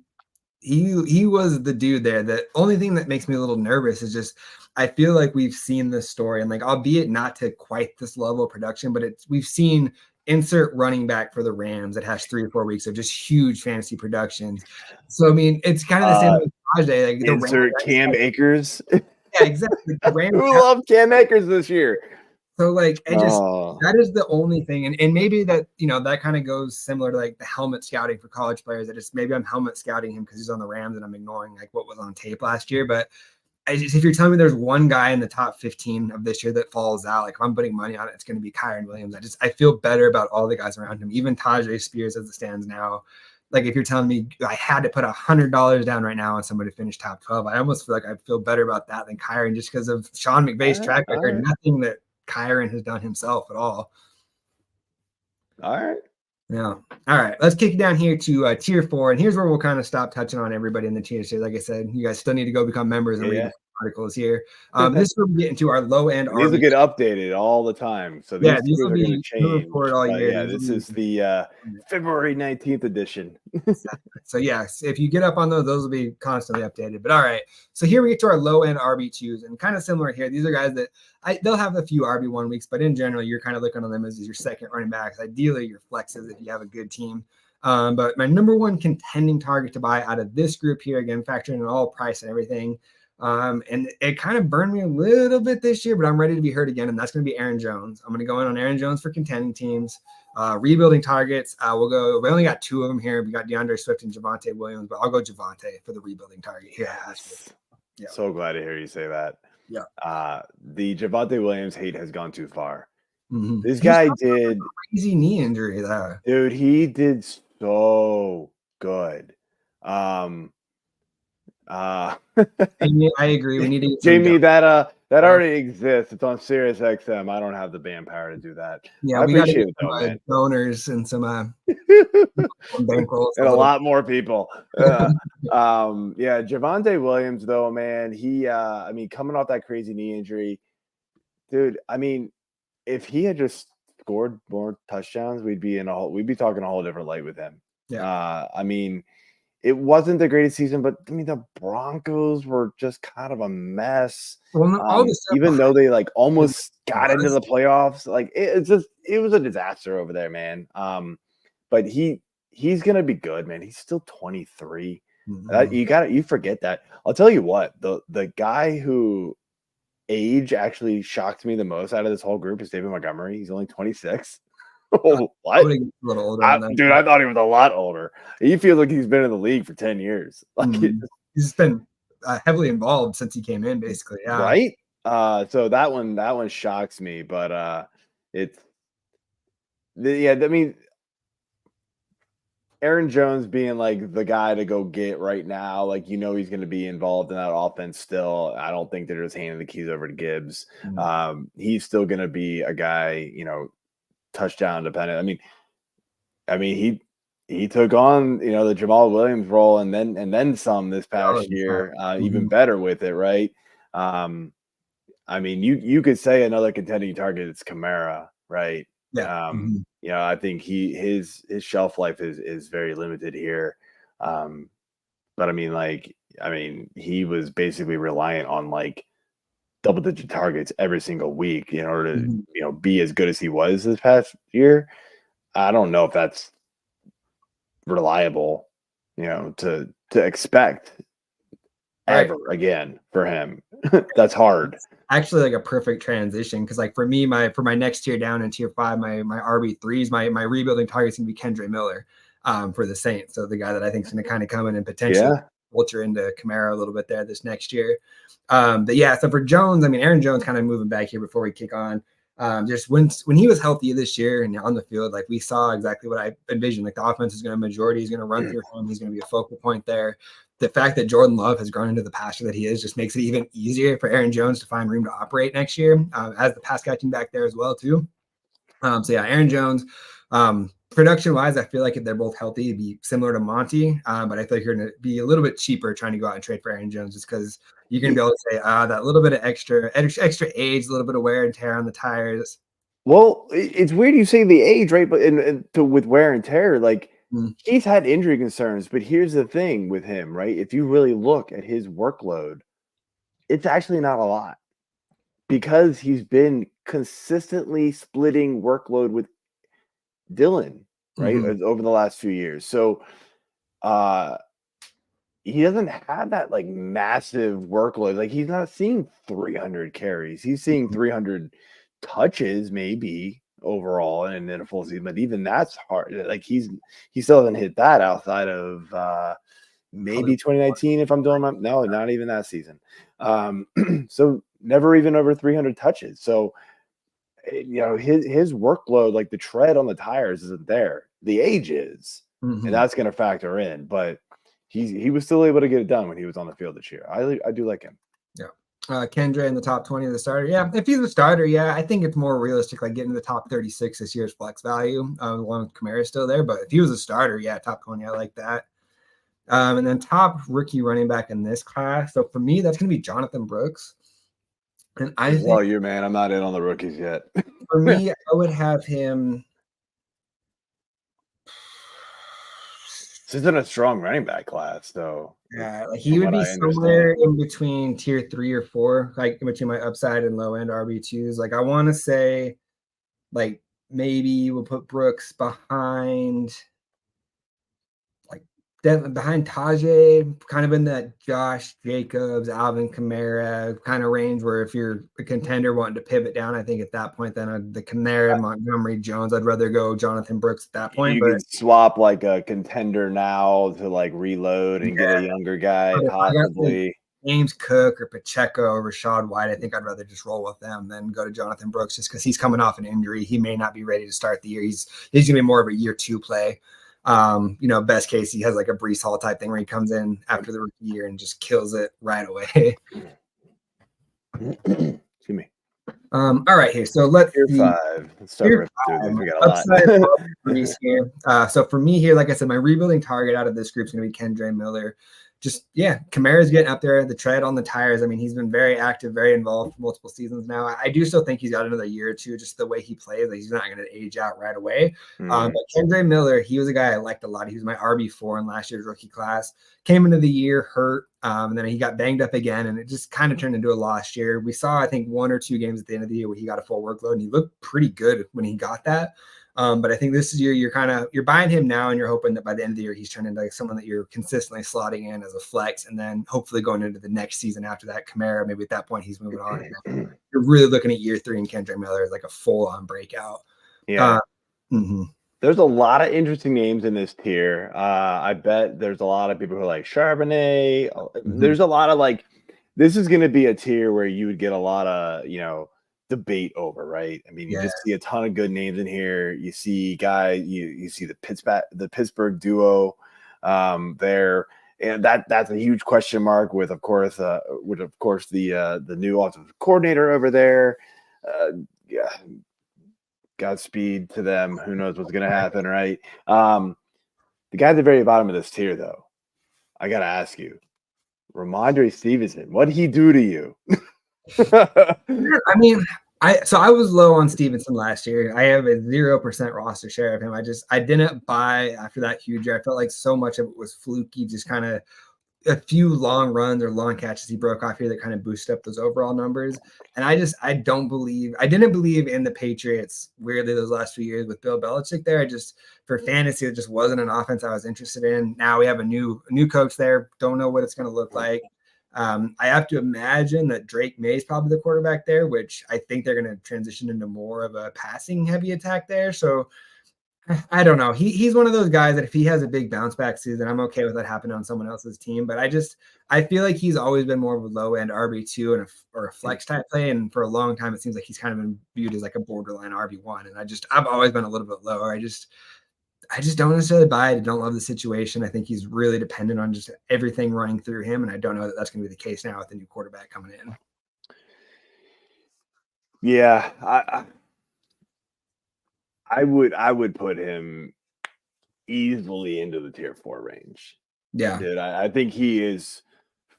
was the dude there. The only thing that makes me a little nervous is just I feel like we've seen this story, and, like, albeit not to quite this level of production, but we've seen insert running back for the Rams that has 3 or 4 weeks of just huge fantasy productions. So, it's kind of the same with Tajay. Like, insert Cam Akers. Yeah, exactly. The Rams who loved Cam Akers this year? So, like, that is the only thing. And maybe that, that kind of goes similar to, like, the helmet scouting for college players. Maybe I'm helmet scouting him because he's on the Rams and I'm ignoring, like, what was on tape last year. But if you're telling me there's one guy in the top 15 of this year that falls out, like if I'm putting money on it, it's going to be Kyren Williams. I feel better about all the guys around him, even Tajay Spears as it stands now. Like if you're telling me I had to put $100 down right now on somebody to finish top 12, I almost feel like I feel better about that than Kyren just because of Sean McVay's track record. Nothing that Kyren has done himself at all. All right. Yeah. All right. Let's kick it down here to tier 4. And here's where we'll kind of stop touching on everybody in the tier. So like I said, you guys still need to go become members and read the articles here. This is where we get into our low end. These will get updated all the time. So these will be going to change. All year. Yeah, this is the February 19th edition. So yes, if you get up on those will be constantly updated. But all right. So here we get to our low end RB2s, and kind of similar here. These are guys that they'll have a few RB1 weeks, but in general, you're kind of looking on them as your second running backs. Ideally, your flexes if you have a good team. But my number one contending target to buy out of this group here, again, factoring in all price and everything. And it kind of burned me a little bit this year, but I'm ready to be hurt again. And that's going to be Aaron Jones. I'm going to go in on Aaron Jones for contending teams, rebuilding targets. We only got 2 of them here. We got DeAndre Swift and Javonte Williams, but I'll go Javonte for the rebuilding target here. Yes. Yeah. So glad to hear you say that. Yeah. The Javonte Williams hate has gone too far. Mm-hmm. This guy did crazy knee injury though. Dude, he did so good. I agree. We need to get Jamie, that already exists. It's on Sirius XM. I don't have the band power to do that. Yeah, I we got appreciate it though, man. Donors and some bankrolls and a lot more people. Yeah, Javonte Williams though, man. He coming off that crazy knee injury, dude. I mean, if he had just scored more touchdowns, we'd be talking a whole different light with him. Yeah. It wasn't the greatest season, but the Broncos were just kind of a mess. Well, even though they almost got into the playoffs, it was a disaster over there, man. But he's gonna be good, man. He's still 23. Mm-hmm. You forget that. I'll tell you what, the guy who age actually shocked me the most out of this whole group is David Montgomery. He's only 26. Oh, what? A little older dude, I thought he was a lot older. He feels like he's been in the league for 10 years. He's been heavily involved since he came in, basically. Yeah. Right? So that one shocks me, but Aaron Jones being the guy to go get right now, he's going to be involved in that offense still. I don't think they're just handing the keys over to Gibbs. Mm-hmm. He's still going to be a guy, touchdown dependent. He took on the Jamal Williams role and then some this past year, even better with it, right? You could say another contending target is Kamara, right? Yeah. I think his shelf life is very limited here. But he was basically reliant on double-digit targets every single week in order to be as good as he was this past year. I don't know if that's reliable, to expect ever again for him. That's hard. Actually, a perfect transition because for me, for my next tier down in tier 5, my RB3s, my rebuilding target's gonna be Kendre Miller for the Saints. So the guy that I think is gonna kind of come in and potentially vulture into Kamara a little bit there this next year. But yeah, so for Jones, Aaron Jones kind of moving back here before we kick on. Just when he was healthy this year and on the field, we saw exactly what I envisioned. The offense is going to majority, he's going to run through him. He's going to be a focal point there. The fact that Jordan Love has grown into the passer that he is just makes it even easier for Aaron Jones to find room to operate next year as the pass catching back there as well too. Aaron Jones, production wise, I feel like if they're both healthy, it'd be similar to Monty. But I feel like you're going to be a little bit cheaper trying to go out and trade for Aaron Jones just because you're going to be able to say that little bit of extra age, a little bit of wear and tear on the tires. Well, it's weird you say the age, right? But with wear and tear, he's had injury concerns. But here's the thing with him, right? If you really look at his workload, it's actually not a lot because he's been consistently splitting workload with Dylan, right, over the last few years. So he doesn't have that massive workload. He's not seeing 300 carries. He's seeing 300 touches maybe overall and in a full season, but even that's hard. He still hasn't hit that outside of maybe 2019 if I'm doing no, not even that season. So never even over 300 touches. So, his workload, like the tread on the tires isn't there. The age is, and that's going to factor in, but he was still able to get it done when he was on the field this year. I do like him. Yeah. Kendra in the top 20 of the starter. Yeah. If he's a starter, yeah, I think it's more realistic, like getting to the top 36 this year's flex value, along with Kamara still there. But if he was a starter, yeah, top 20, I like that. And then top rookie running back in this class. So for me, that's going to be Jonathan Brooks. And I think, well, you man, I'm not in on the rookies yet. For me, I would have him. This isn't a strong running back class, though. Yeah, like he would be somewhere in between tier 3 or 4, like in between my upside and low end RB2s. Like I want to say, like maybe we'll put Brooks behind. Behind Tajay, kind of in that Josh Jacobs, Alvin Kamara kind of range, where if you're a contender wanting to pivot down, I think at that point, then the Kamara, Montgomery Jones, I'd rather go Jonathan Brooks at that point. You could swap like a contender now to like reload and get a younger guy, possibly. James Cook or Pacheco or Rashad White, I think I'd rather just roll with them than go to Jonathan Brooks just because he's coming off an injury. He may not be ready to start the year. He's going to be more of a year 2 play. Best case, he has like a Breece Hall type thing where he comes in after the rookie year and just kills it right away. Excuse me. All right, here. So let's Tier 5. Let's start with we got a lot. Here. So for me here, like I said, my rebuilding target out of this group is going to be Kendre Miller. Kamara's getting up there, the tread on the tires. I mean, he's been very active, very involved for multiple seasons now. I do still think he's got another year or two, just the way he plays. Like, he's not going to age out right away. But Kendre Miller, he was a guy I liked a lot. He was my RB4 in last year's rookie class. Came into the year hurt, and then he got banged up again, and it just kind of turned into a lost year. We saw, I think, 1 or 2 games at the end of the year where he got a full workload, and he looked pretty good when he got that. But I think this year you're buying him now and you're hoping that by the end of the year he's turned into like someone that you're consistently slotting in as a flex, and then hopefully going into the next season after that, Kamara, maybe at that point he's moving on. You're really looking at year 3 and Kendre Miller as like a full-on breakout. Yeah. There's a lot of interesting names in this tier. I bet there's a lot of people who are like Charbonnet. There's a lot of like, this is going to be a tier where you would get a lot of, debate over, right? I mean, you just see a ton of good names in here. You see you see the Pittsburgh duo there, and that's a huge question mark with of course the new offensive coordinator over there. Godspeed to them. Who knows what's going to happen, right? The guy at the very bottom of this tier, though, I got to ask you, Ramondre Stevenson, what did he do to you? I mean, I was low on Stevenson last year. I have a 0% roster share of him. I didn't buy after that huge year. I felt like so much of it was fluky, just kind of a few long runs or long catches he broke off here that kind of boosted up those overall numbers. And I didn't believe in the Patriots weirdly those last few years with Bill Belichick there. For fantasy, it just wasn't an offense I was interested in. Now we have a new coach there. Don't know what it's going to look like. I have to imagine that Drake May is probably the quarterback there, which I think they're going to transition into more of a passing heavy attack there. So I don't know. He's one of those guys that if he has a big bounce back season, I'm okay with that happening on someone else's team. But I feel like he's always been more of a low end RB2 or a flex type play. And for a long time, it seems like he's kind of been viewed as like a borderline RB1. And I've always been a little bit lower. I just don't necessarily buy it. I don't love the situation. I think he's really dependent on just everything running through him. And I don't know that that's going to be the case now with the new quarterback coming in. Yeah. I would put him easily into the tier 4 range. Yeah. Dude, I think he is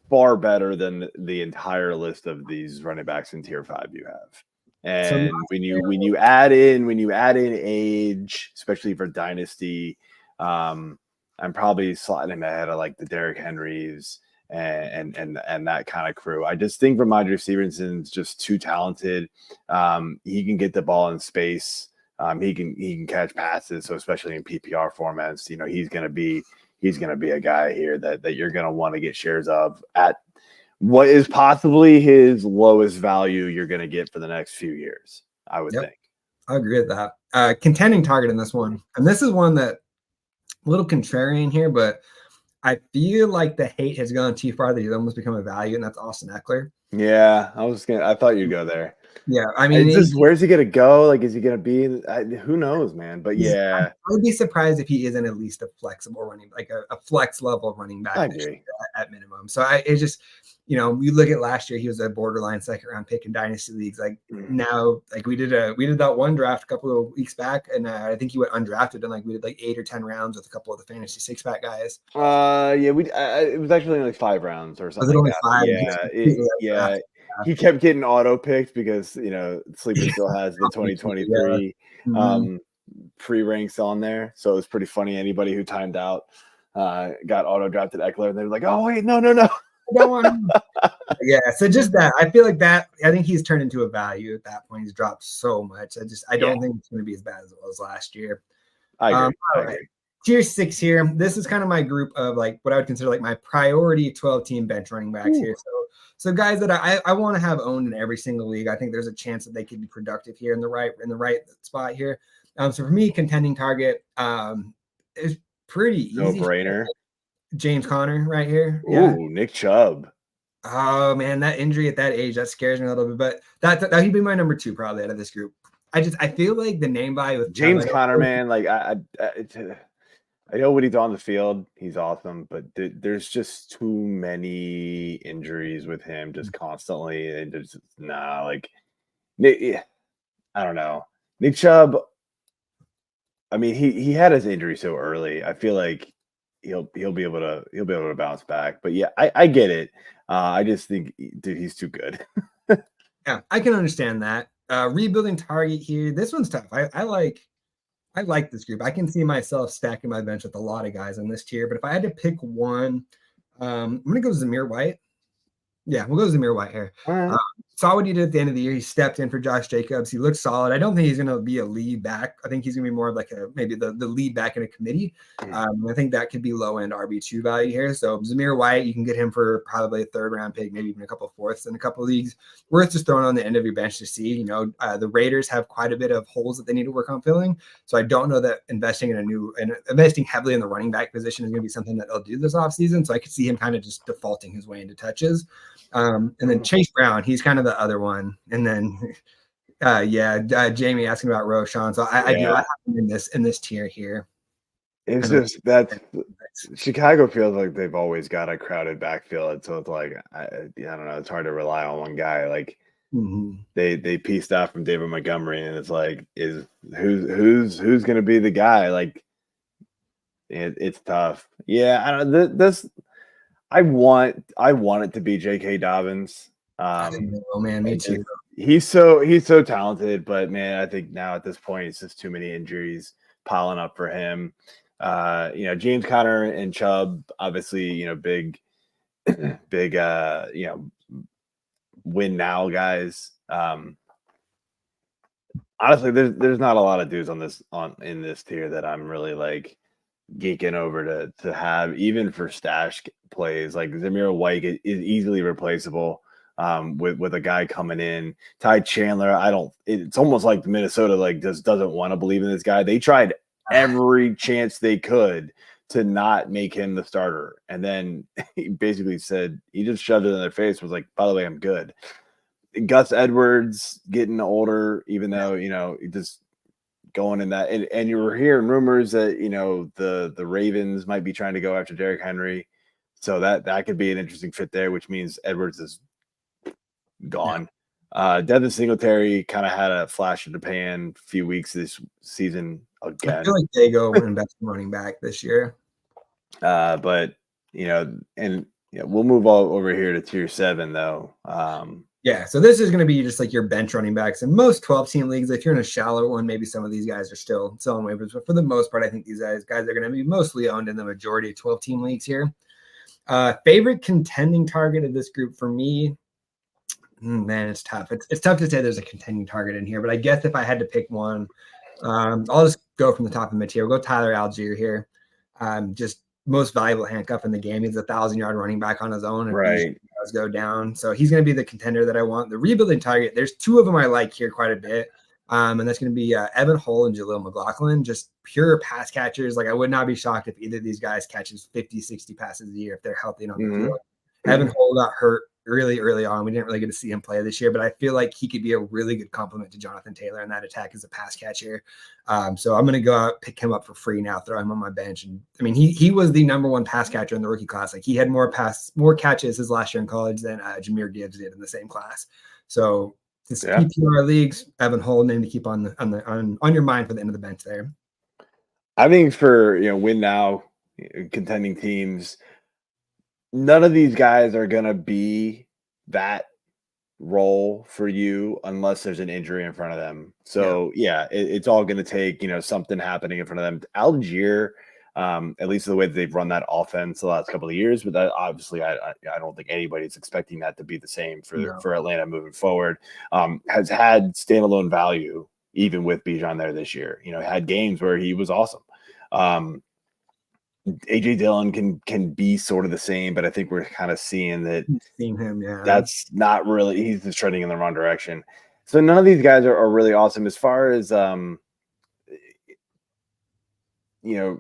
far better than the entire list of these running backs in tier 5 you have. And when you add in age, especially for Dynasty, I'm probably slotting him ahead of like the Derrick Henrys and that kind of crew. I just think Ramondre Stevenson's just too talented. He can get the ball in space. He can catch passes. So especially in PPR formats, he's gonna be a guy here that you're gonna want to get shares of at what is possibly his lowest value you're going to get for the next few years, I would think. I agree with that. Contending target in this one. And this is one that a little contrarian here, but I feel like the hate has gone too far that he's almost become a value, and that's Austin Eckler. Yeah, I thought you'd go there. Yeah, I mean, where's he gonna go? Like, is he gonna be? Who knows, man? But yeah, I would be surprised if he isn't at least a flexible running, like a flex level running back. I agree. At minimum. So it's just, we look at last year, he was a borderline second round pick in dynasty leagues. Like now, like we did that one draft a couple of weeks back, and I think he went undrafted, and like we did like 8 or 10 rounds with a couple of the fantasy six pack guys. Yeah, it was actually only 5 rounds or something. Was it only 5? Yeah, he kept getting auto picked because Sleeper still has the 2023 pre-ranks on there, so it was pretty funny. Anybody who timed out got auto drafted Eckler, and they were like, "Oh wait, no." Yeah, so just that, I feel like that. I think he's turned into a value at that point. He's dropped so much. I don't think it's going to be as bad as it was last year. I agree. All right. Tier 6 here. This is kind of my group of like what I would consider like my priority 12-team bench running backs here. So guys that I want to have owned in every single league. I think there's a chance that they could be productive here in the right spot here. So for me, contending target is pretty easy. No brainer. James Conner right here. Ooh, Nick Chubb. Oh man, that injury at that age, that scares me a little bit. But that he'd be my number 2 probably out of this group. I feel like the name value with James Conner, man, like I know when he's on the field, he's awesome, but there's just too many injuries with him just constantly. And just I don't know. Nick Chubb, I mean, he had his injury so early. I feel like he'll be able to bounce back. But yeah, I get it. I just think, dude, he's too good. Yeah, I can understand that. Rebuilding target here. This one's tough. I like this group. I can see myself stacking my bench with a lot of guys on this tier. But if I had to pick one, I'm gonna go Zamir White. Yeah, we'll go Zamir White here. Saw what he did at the end of the year. He stepped in for Josh Jacobs. He looked solid. I don't think he's going to be a lead back. I think he's going to be more of like maybe the lead back in a committee. I think that could be low end RB2 value here. So Zamir White, you can get him for probably a 3rd round pick, maybe even a couple of 4ths in a couple of leagues. Worth just throwing on the end of your bench to see. The Raiders have quite a bit of holes that they need to work on filling. So I don't know that investing heavily in the running back position is going to be something that they'll do this offseason. So I could see him kind of just defaulting his way into touches. And then Chase Brown, he's kind of the other one. And then, Jamie asking about Roshan. So I do have him in this tier here. It's just that Chicago feels like they've always got a crowded backfield. So it's like, I don't know. It's hard to rely on one guy. Like they pieced out from David Montgomery, and it's like, who's going to be the guy? Like it's tough. Yeah, I don't know. I want it to be J.K. Dobbins. Man, me too. He's so talented, but man, I think now at this point it's just too many injuries piling up for him. James Conner and Chubb, obviously, big, win now guys. Honestly, there's not a lot of dudes in this tier that I'm really like geeking over to have, even for stash plays. Like Zamir White is easily replaceable with a guy coming in. Ty Chandler, it's almost like Minnesota like just doesn't want to believe in this guy. They tried every chance they could to not make him the starter, and then he basically said, he just shoved it in their face, was like, by the way, I'm good. Gus Edwards getting older, even though just going in that, and you were hearing rumors that the Ravens might be trying to go after Derrick Henry, so that could be an interesting fit there, which means Edwards is gone. Devin Singletary kind of had a flash in the pan few weeks this season again. I feel like they go and best running back this year. But we'll move all over here to tier 7 though. So this is going to be just like your bench running backs in most 12-team leagues. If you're in a shallow one, maybe some of these guys are still selling waivers, but for the most part, I think these guys are going to be mostly owned in the majority of 12-team leagues here. Favorite contending target of this group for me, man, it's tough. It's tough to say there's a contending target in here, but I guess if I had to pick one, I'll just go from the top of my tier. We'll go Tyler Algier here. Just most valuable handcuff in the game. He's a 1,000-yard running back on his own. And right. Does go down. So he's going to be the contender that I want. The rebuilding target, there's 2 of them I like here quite a bit. And that's going to be Evan Hull and Jaleel McLaughlin, just pure pass catchers, like I would not be shocked if either of these guys catches 50, 60 passes a year if they're healthy and on the field. Evan Hull got hurt really early on. We didn't really get to see him play this year, but I feel like he could be a really good complement to Jonathan Taylor in that attack as a pass catcher. So I'm going to go out, pick him up for free now, throw him on my bench. And I mean, he was the number one pass catcher in the rookie class. Like he had more catches his last year in college than Jahmyr Gibbs did in the same class. So this PPR leagues, Evan Hull, name to keep on your mind for the end of the bench there. I think for win now contending teams, none of these guys are going to be that role for you unless there's an injury in front of them. So it's all going to take, something happening in front of them. Algier, at least the way that they've run that offense the last couple of years, but that obviously I don't think anybody's expecting that to be the same for Atlanta moving forward. Has had standalone value even with Bijan there this year. Had games where he was awesome. AJ Dillon can be sort of the same, but I think we're kind of seeing that that's not really, he's just trending in the wrong direction. So none of these guys are really awesome as far as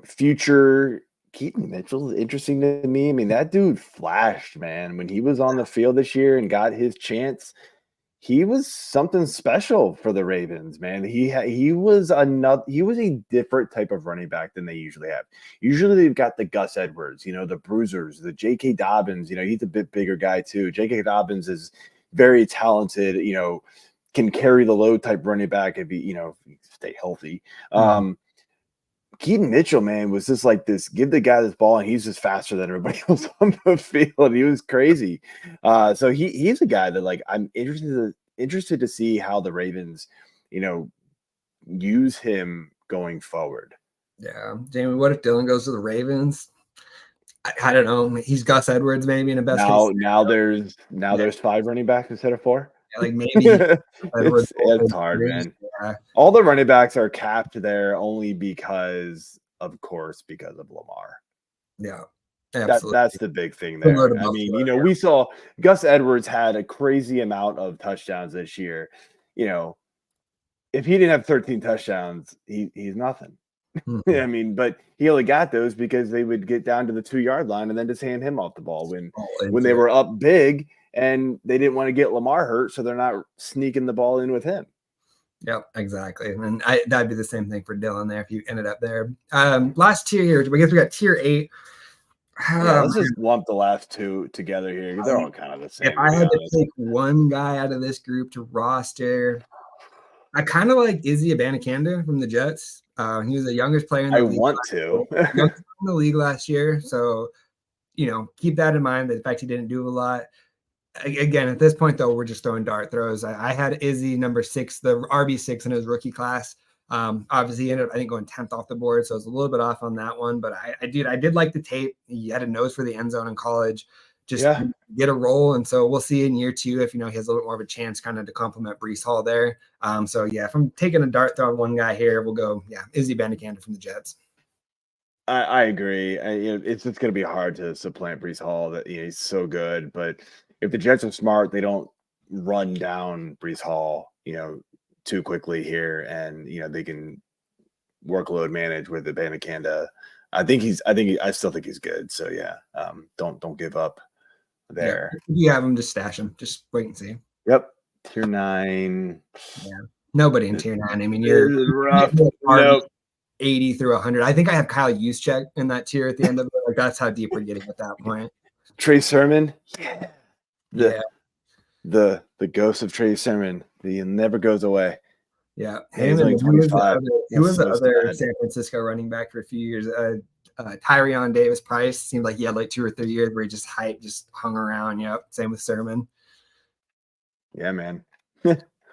future. Keaton Mitchell is interesting to me. I mean, that dude flashed, man. When he was on the field this year and got his chance, he was something special for the Ravens, man. He was a different type of running back than they usually have. Usually they've got the Gus Edwards, the bruisers, the J.K. Dobbins. He's a bit bigger guy too. J.K. Dobbins is very talented. Can carry the load type running back if he stay healthy. Keaton Mitchell, man, was just like this. Give the guy this ball, and he's just faster than everybody else on the field. He was crazy. So he's a guy that like I'm interested to see how the Ravens, use him going forward. Yeah, Jamie, what if Dillon goes to the Ravens? I don't know. He's Gus Edwards, maybe in a best case. Now there's 5 running backs instead of 4. Yeah, like maybe it's hard, man. Yeah. All the running backs are capped there only because of Lamar. Yeah, absolutely. That's the big thing there. I mean, we saw Gus Edwards had a crazy amount of touchdowns this year. If he didn't have 13 touchdowns, he's nothing. I mean, but he only got those because they would get down to the 2-yard line and then just hand him off the ball when they were up big. And they didn't want to get Lamar hurt, so they're not sneaking the ball in with him. Yep, exactly. And that'd be the same thing for Dillon there if you ended up there. Last tier here, I guess we got tier 8. Let's just lump the last 2 together here because they're all kind of the same. If I had to take one guy out of this group to roster, I kind of like Izzy Abanikanda from the Jets. He was the youngest player in the league. In the league last year, so keep that in mind. The fact he didn't do a lot. Again, at this point, though, we're just throwing dart throws. I had Izzy number 6, the RB6 in his rookie class. Obviously, he ended up, I think, going 10th off the board, so I was a little bit off on that one. But I did like the tape. He had a nose for the end zone in college. Just get a role, and so we'll see in year 2 if he has a little bit more of a chance, kind of to complement Breece Hall there. So if I'm taking a dart throw on one guy here, we'll go Izzy Abanikanda from the Jets. I agree. It's going to be hard to supplant Breece Hall. That he's so good, but if the Jets are smart, they don't run down Breece Hall, too quickly here, and they can workload manage with the Abanikanda. I still think he's good. So don't give up there. If you have him, just stash him. Just wait and see. Yep. Tier 9. Yeah. Nobody in tier 9. I mean, you're rough. 80 through 100. I think I have Kyle Juszczyk in that tier at the end of it. Like that's how deep we're getting at that point. Trey Sermon. The ghost of Trey Sermon. He never goes away. Yeah. Who was the other San Francisco running back for a few years? Tyrion Davis Price. Seemed like he had like 2 or 3 years where he just hung around. Yep. Same with Sermon. Yeah, man.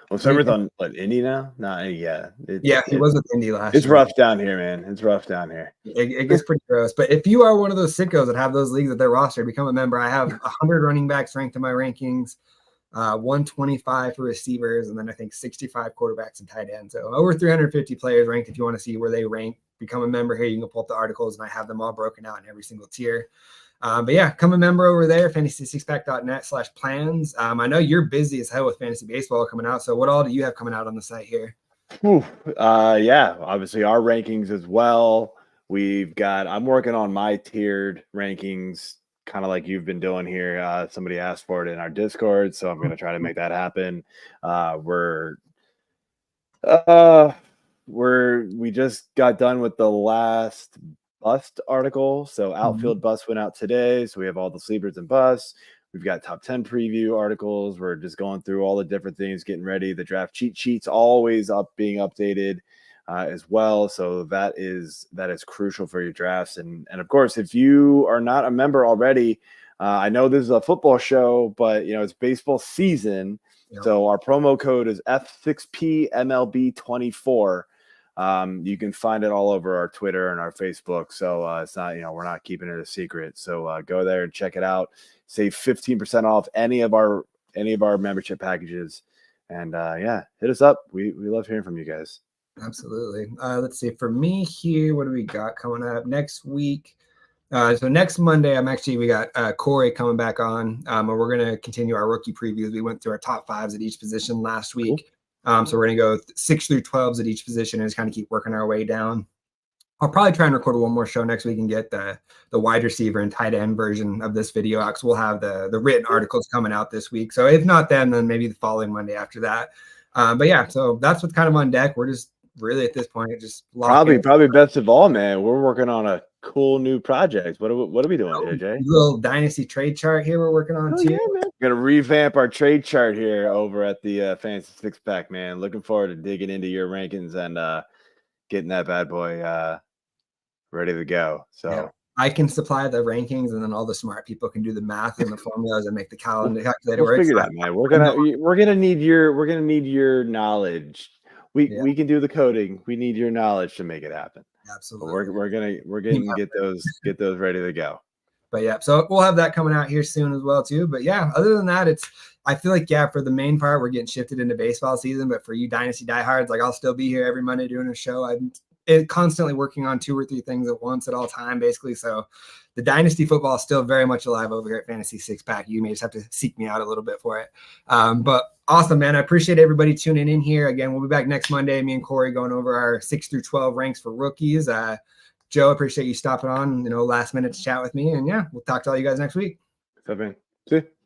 Well, Sermon's on Indy now? He was with Indy last year. It's rough down here, man. It's rough down here. It gets pretty gross. But if you are one of those sickos that have those leagues at their roster, become a member. I have 100 running backs ranked in my rankings, 125 for receivers, and then I think 65 quarterbacks and tight ends. So over 350 players ranked. If you want to see where they rank, become a member here. You can pull up the articles, and I have them all broken out in every single tier. But become a member over there, fantasy6pack.net/plans. I know you're busy as hell with fantasy baseball coming out. So what all do you have coming out on the site here? Yeah, obviously our rankings as well. I'm working on my tiered rankings, kind of like you've been doing here. Somebody asked for it in our Discord, so I'm going to try to make that happen. We just got done with the last bust article. So outfield bust went out today. So we have all the sleepers and busts. We've got top 10 preview articles. We're just going through all the different things, getting ready. The draft cheat sheets always being updated as well. So that is crucial for your drafts. And of course, if you are not a member already, I know this is a football show, but it's baseball season. Yep. So our promo code is F6PMLB24. You can find it all over our Twitter and our Facebook. So it's not, we're not keeping it a secret. So go there and check it out. Save 15% off any of our membership packages. And hit us up. We love hearing from you guys. Absolutely. Let's see. For me here, what do we got coming up next week? So next Monday, we got Corey coming back on, and we're going to continue our rookie previews. We went through our top 5s at each position last week. Cool. So we're going to go 6 through 12s at each position and just kind of keep working our way down. I'll probably try and record one more show next week and get the wide receiver and tight end version of this video out, because we'll have the written articles coming out this week. So if not then maybe the following Monday after that. But yeah, so that's what's kind of on deck. We're just really at this point just probably best of all, man. We're working on a cool new project. What are we doing, JJ? Little Dynasty trade chart here we're working on too. Yeah, man. We're gonna revamp our trade chart here over at the Fantasy Six Pack, man. Looking forward to digging into your rankings and getting that bad boy ready to go. So yeah. I can supply the rankings, and then all the smart people can do the math and the formulas and make the calculator work. Figure that, man. We're gonna need your knowledge. We can do the coding. We need your knowledge to make it happen. Absolutely. But we're gonna get those ready to go. But yeah, so we'll have that coming out here soon as well too. But yeah, other than that, I feel like for the main part, we're getting shifted into baseball season. But for you Dynasty diehards, I'll still be here every Monday doing a show. I'm constantly working on 2 or 3 things at once at all time, basically. So the Dynasty football is still very much alive over here at Fantasy Six Pack. You may just have to seek me out a little bit for it. But awesome, man. I appreciate everybody tuning in here. Again, we'll be back next Monday. Me and Corey going over our 6 through 12 ranks for rookies. Joe, appreciate you stopping on, last minute to chat with me. And yeah, we'll talk to all you guys next week. What's up, man? See you.